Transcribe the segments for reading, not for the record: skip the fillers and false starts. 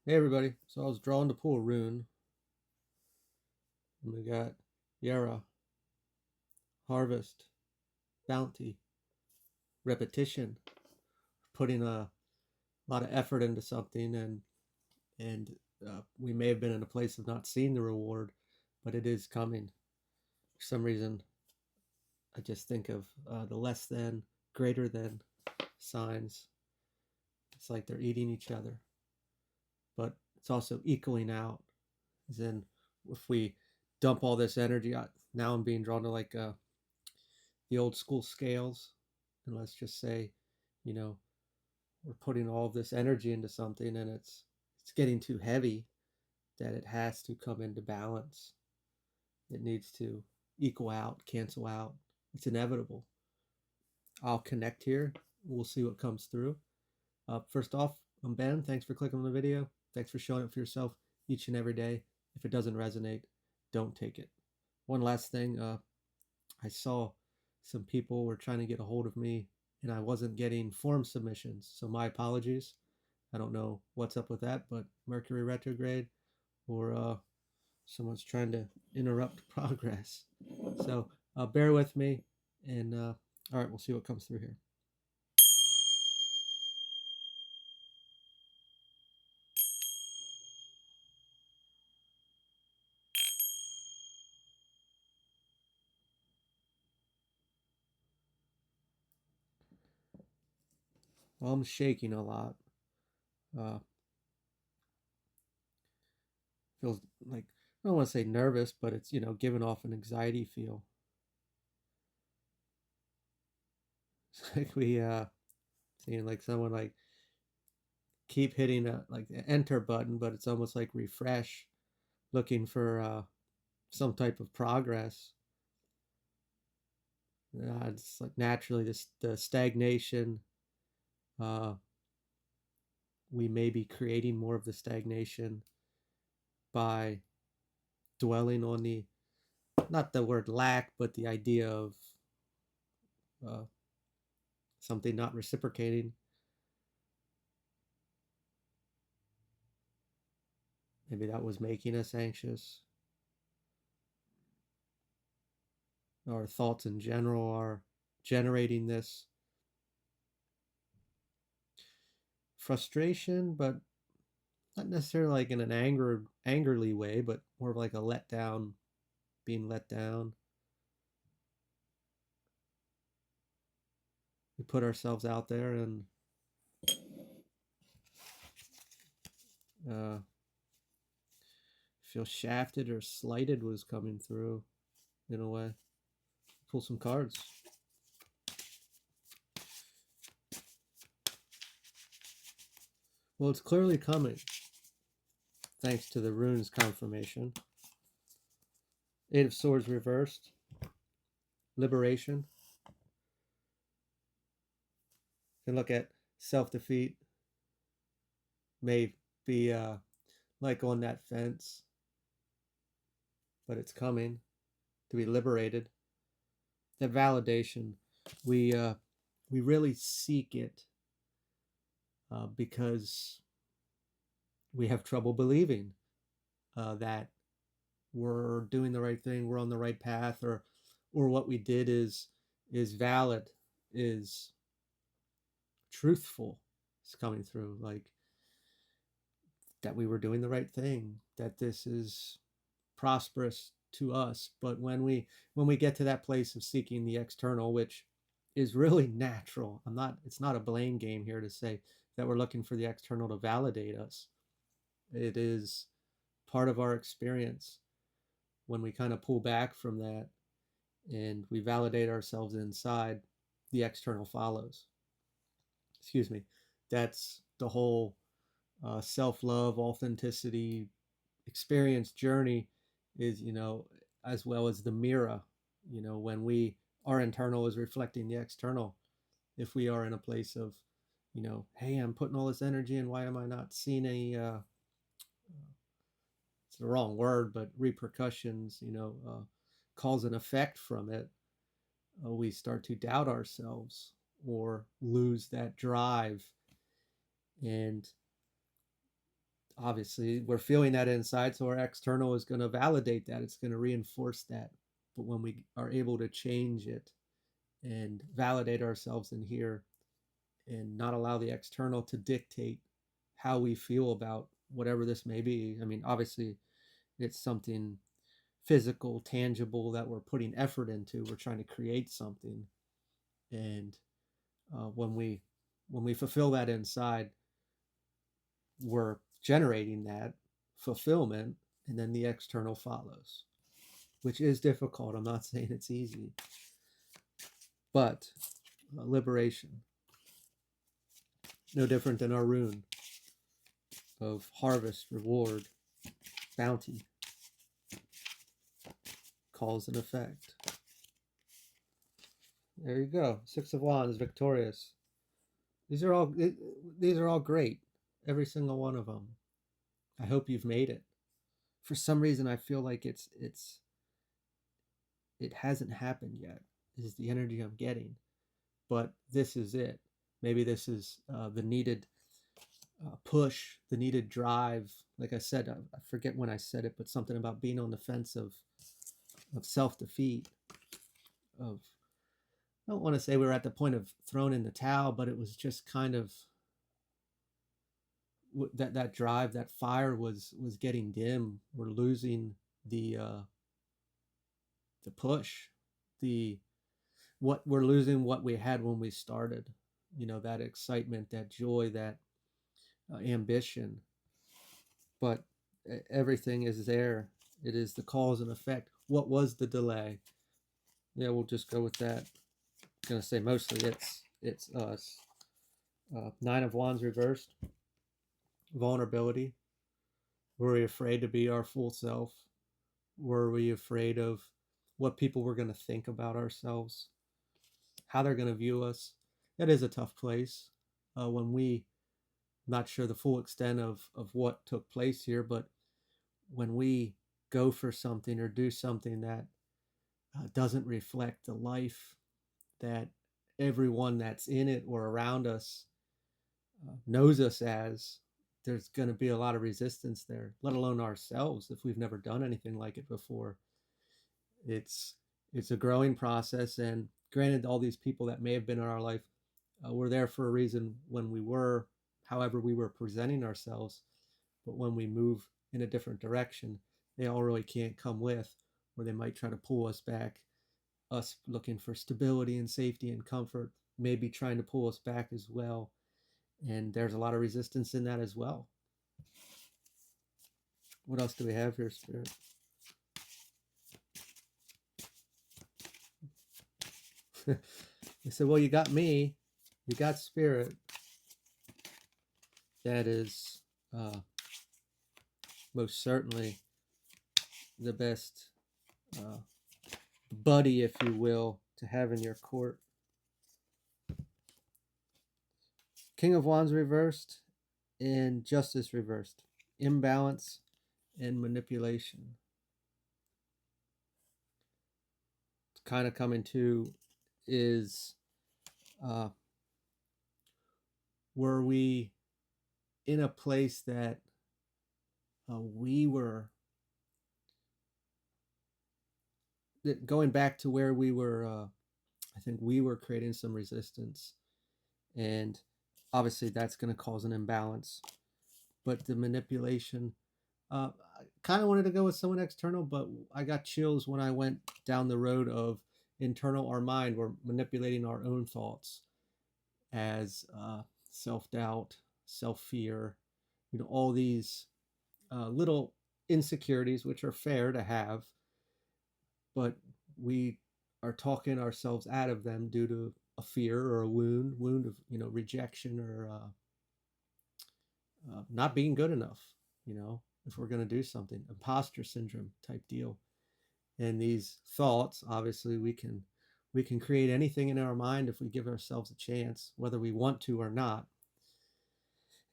Hey everybody, so I was drawing to pull a rune, and we got Yara, Harvest, Bounty, Repetition, putting a lot of effort into something, and we may have been in a place of not seeing the reward, but it is coming. For some reason, I just think of the less than, greater than signs. It's like they're eating each other, but it's also equaling out. As in, if we dump all this energy, now I'm being drawn to like the old school scales, and let's just say, you know, we're putting all of this energy into something, and it's getting too heavy, that it has to come into balance. It needs to equal out, cancel out. It's inevitable. I'll connect here. We'll see what comes through. First off, I'm Ben. Thanks for clicking on the video. Thanks for showing up for yourself each and every day. If it doesn't resonate, don't take it. One last thing, I saw some people were trying to get a hold of me, and I wasn't getting form submissions. So my apologies. I don't know what's up with that, but Mercury retrograde, or someone's trying to interrupt progress. So bear with me, and all right, we'll see what comes through here. Well, I'm shaking a lot. Uh, Feels like, I don't want to say nervous, but it's giving off an anxiety feel. It's like we seeing like someone like keep hitting like the enter button, but it's almost like refresh, looking for some type of progress. It's like naturally this the stagnation. Uh, we may be creating more of the stagnation by dwelling on the, not the word lack, but the idea of uh, something not reciprocating. Maybe that was making us anxious. Our thoughts in general are generating this frustration, but not necessarily like in an angerly way, but more of like a letdown, being let down. We put ourselves out there and uh, feel shafted or slighted was coming through in a way. Pull some cards. Well, it's clearly coming thanks to the runes confirmation. Eight of Swords reversed. Liberation. You can look at self-defeat. May be like on that fence, but it's coming to be liberated. That validation, we uh, we really seek it because we have trouble believing that we're doing the right thing, we're on the right path, or what we did is valid, is truthful. It's coming through, like that we were doing the right thing, that this is prosperous to us. But when we get to that place of seeking the external, which is really natural, it's not a blame game here to say that we're looking for the external to validate us. It is part of our experience. When we kind of pull back from that and we validate ourselves inside, the external follows. Excuse me. That's the whole self-love, authenticity experience journey, is as well as the mirror. When our internal is reflecting the external. If we are in a place of, hey, I'm putting all this energy in, why am I not seeing any it's the wrong word, but repercussions, cause and effect from it, we start to doubt ourselves or lose that drive. And obviously we're feeling that inside, so our external is going to validate that, it's going to reinforce that. But when we are able to change it and validate ourselves in here and not allow the external to dictate how we feel about whatever this may be. I mean, obviously, it's something physical, tangible that we're putting effort into. We're trying to create something, and when we fulfill that inside, we're generating that fulfillment, and then the external follows, which is difficult. I'm not saying it's easy, but liberation, no different than our rune of harvest, reward, bounty, cause and effect. There you go. Six of Wands, victorious. These are all great. Every single one of them. I hope you've made it. For some reason, I feel like it hasn't happened yet. Is the energy I'm getting, but this is it. Maybe this is the needed push, the needed drive. Like I said, I forget when I said it, but something about being on the fence of self defeat. Of I don't want to say we were at the point of throwing in the towel, but it was just kind of that drive, that fire was getting dim. We're losing the push, the what we're losing what we had when we started. You know, that excitement, that joy, that ambition. But everything is there. It is the cause and effect. What was the delay? Yeah, we'll just go with that. I'm gonna say mostly it's us. Nine of Wands reversed. Vulnerability. Were we afraid to be our full self? Were we afraid of what people were going to think about ourselves, how they're going to view us? That is a tough place when we not sure the full extent of what took place here, but when we go for something or do something that doesn't reflect the life that everyone that's in it or around us knows us as, there's going to be a lot of resistance there, let alone ourselves if we've never done anything like it before. It's it's a growing process, and granted, all these people that may have been in our life were there for a reason when we were, however, we were presenting ourselves. But when we move in a different direction, they all really can't come with, or they might try to pull us back. Us looking for stability and safety and comfort, maybe trying to pull us back as well. And there's a lot of resistance in that as well. What else do we have here, Spirit? They said, well, you got me, you got Spirit. That is most certainly the best uh, buddy, if you will, to have in your court. King of Wands reversed and Justice reversed. Imbalance and manipulation. It's kind of coming to is were we in a place that we were going back to where we were, I think we were creating some resistance, and obviously that's going to cause an imbalance. But the manipulation, I kind of wanted to go with someone external, but I got chills when I went down the road of internal. Our mind, we're manipulating our own thoughts as self-doubt, self-fear, you know, all these little insecurities, which are fair to have, but we are talking ourselves out of them due to a fear or a wound of, you know, rejection or not being good enough, you know, if we're going to do something, imposter syndrome type deal. And these thoughts, obviously, we can create anything in our mind if we give ourselves a chance, whether we want to or not.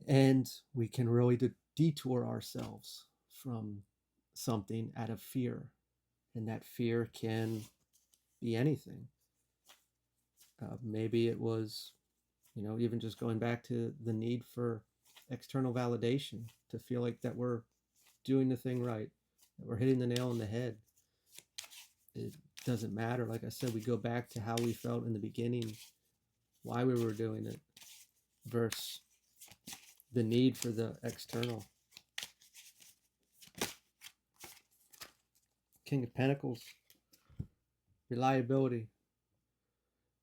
And we can really detour ourselves from something out of fear, and that fear can be anything. Maybe it was, you know, even just going back to the need for external validation, to feel like that we're doing the thing right, that we're hitting the nail on the head. It doesn't matter. Like I said, we go back to how we felt in the beginning, why we were doing it, versus the need for the external. King of Pentacles, reliability.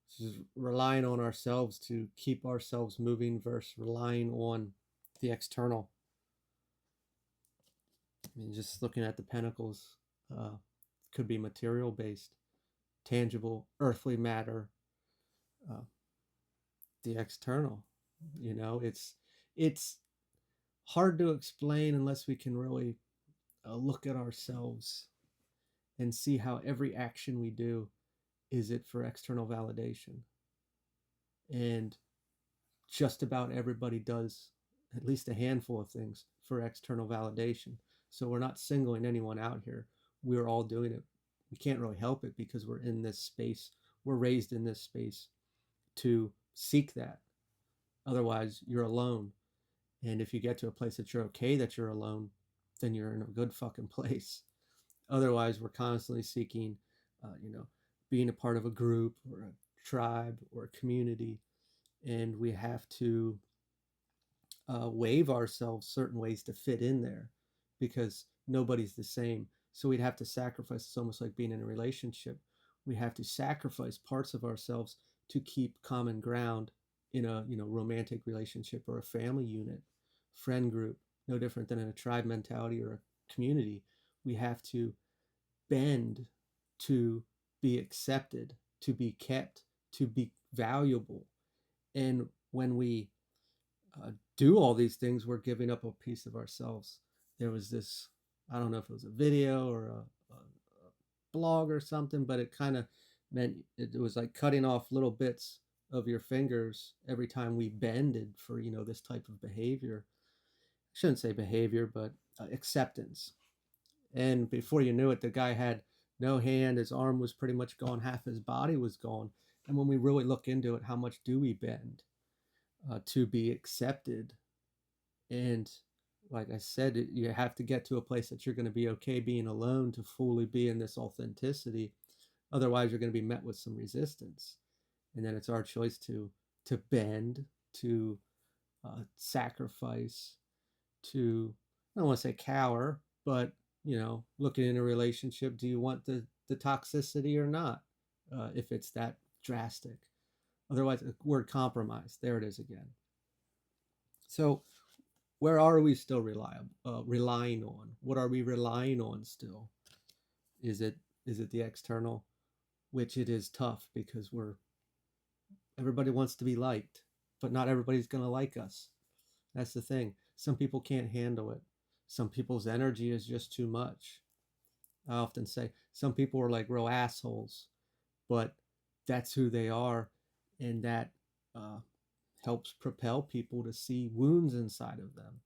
This is relying on ourselves to keep ourselves moving versus relying on the external. I mean, just looking at the Pentacles, could be material based, tangible, earthly matter. Uh, the external, it's hard to explain unless we can really look at ourselves and see how every action we do is it for external validation. And just about everybody does at least a handful of things for external validation. So we're not singling anyone out here. We're all doing it. We can't really help it because we're in this space. We're raised in this space to seek that. Otherwise, you're alone. And if you get to a place that you're okay that you're alone, then you're in a good fucking place. Otherwise, we're constantly seeking, being a part of a group or a tribe or a community. And we have to wave ourselves certain ways to fit in there because nobody's the same. So we'd have to sacrifice. It's almost like being in a relationship. We have to sacrifice parts of ourselves to keep common ground in a romantic relationship or a family unit, friend group. No different than in a tribe mentality or a community. We have to bend to be accepted, to be kept, to be valuable. And when we do all these things, we're giving up a piece of ourselves. There was this, I don't know if it was a video or a blog or something, but it kind of meant it was like cutting off little bits of your fingers every time we bended for, this type of behavior. I shouldn't say behavior, but acceptance. And before you knew it, the guy had no hand, his arm was pretty much gone, half his body was gone. And when we really look into it, how much do we bend to be accepted? And like I said, you have to get to a place that you're going to be okay being alone to fully be in this authenticity. Otherwise, you're going to be met with some resistance. And then it's our choice to bend, to sacrifice, to, I don't want to say cower, but looking in a relationship, do you want the toxicity or not? If it's that drastic. Otherwise, the word compromise, there it is again. So where are we still relying on? What are we relying on still? Is it the external? Which it is tough because everybody wants to be liked, but not everybody's going to like us. That's the thing. Some people can't handle it. Some people's energy is just too much. I often say some people are like real assholes, but that's who they are, and that helps propel people to see wounds inside of them.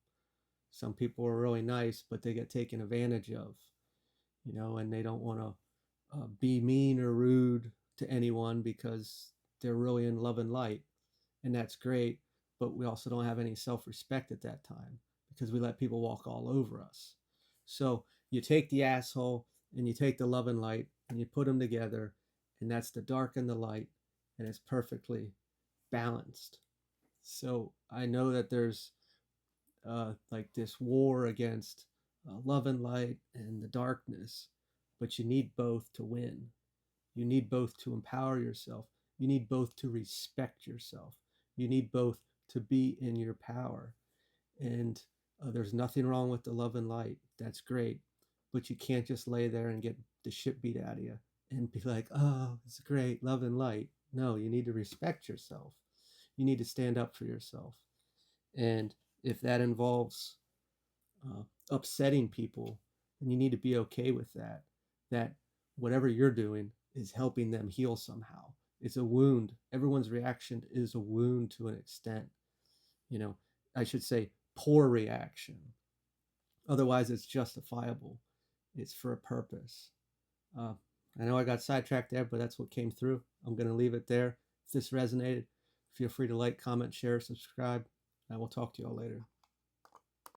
Some people are really nice, but they get taken advantage of, and they don't want to be mean or rude to anyone because they're really in love and light. And that's great, but we also don't have any self-respect at that time because we let people walk all over us. So you take the asshole and you take the love and light and you put them together, and that's the dark and the light, and it's perfectly balanced. So I know that there's like this war against love and light and the darkness, but you need both to win. You need both to empower yourself. You need both to respect yourself. You need both to be in your power. And there's nothing wrong with the love and light. That's great. But you can't just lay there and get the shit beat out of you and be like, oh, it's great, love and light. No, you need to respect yourself. You need to stand up for yourself. And if that involves upsetting people, then you need to be okay with that. That whatever you're doing is helping them heal somehow. It's a wound. Everyone's reaction is a wound to an extent. I should say poor reaction. Otherwise, it's justifiable. It's for a purpose. I know I got sidetracked there, but that's what came through. I'm going to leave it there. If this resonated, feel free to like, comment, share, subscribe. I will talk to you all later.